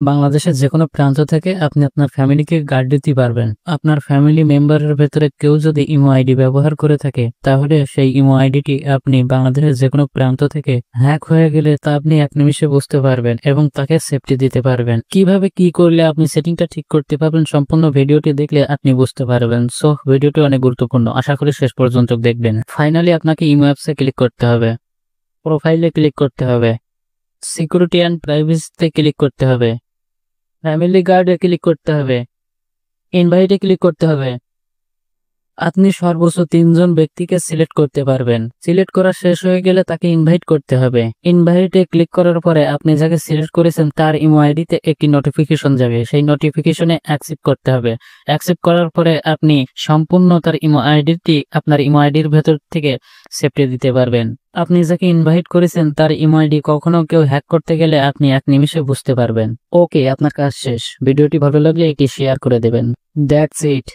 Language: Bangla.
বাংলাদেশের যেকোনো প্রান্ত থেকে আপনি আপনার ফ্যামিলিকে গার্ড দিতে পারবেন। আপনার ফ্যামিলি মেম্বারের ভেতরে কেউ যদি ইমো আইডি ব্যবহার করে থাকে, তাহলে সেই ইমো আইডিটি আপনি বাংলাদেশের যেকোনো প্রান্ত থেকে হ্যাক হয়ে গেলে তা আপনি এক নিমিষে বুঝতে পারবেন এবং তাকে সেফটি দিতে পারবেন। কিভাবে কি করলে আপনি সেটিংটা ঠিক করতে পারবেন, সম্পূর্ণ ভিডিওটি দেখলে আপনি বুঝতে পারবেন। সো ভিডিওটি অনেক গুরুত্বপূর্ণ, আশা করি শেষ পর্যন্ত দেখবেন। ফাইনালি আপনাকে ইমো অ্যাপসে ক্লিক করতে হবে, প্রোফাইলে ক্লিক করতে হবে, সিকিউরিটি অ্যান্ড প্রাইভেসিতে ক্লিক করতে হবে, ফ্যামিলি গার্ডে ক্লিক করতে হবে, ইনভাইটে ক্লিক করতে হবে। আপনি সর্বোচ্চ ৩ জন ব্যক্তিকে সিলেক্ট করতে পারবেন। সিলেক্ট করা শেষ হয়ে গেলে তাকে ইনভাইট করতে হবে। ইনভাইটে ক্লিক করার পরে আপনি যাকে সিলেক্ট করেছেন তার ইমো আইডিতে একটি নোটিফিকেশন যাবে। সেই নোটিফিকেশনে অ্যাকসেপ্ট করতে হবে। অ্যাকসেপ্ট করার পরে আপনি সম্পূর্ণ তার ইমো আইডিটি আপনার ইমো আইডির ভেতর থেকে সেফটি দিতে পারবেন। আপনি যাকে ইনভাইট করেছেন তার ইমো আইডি কখনো কেউ হ্যাক করতে গেলে আপনি এক নিমিষে বুঝতে পারবেন। ওকে, আপনার কাজ শেষ। ভিডিওটি ভালো লাগলে এটি শেয়ার করে দেবেন। That's it.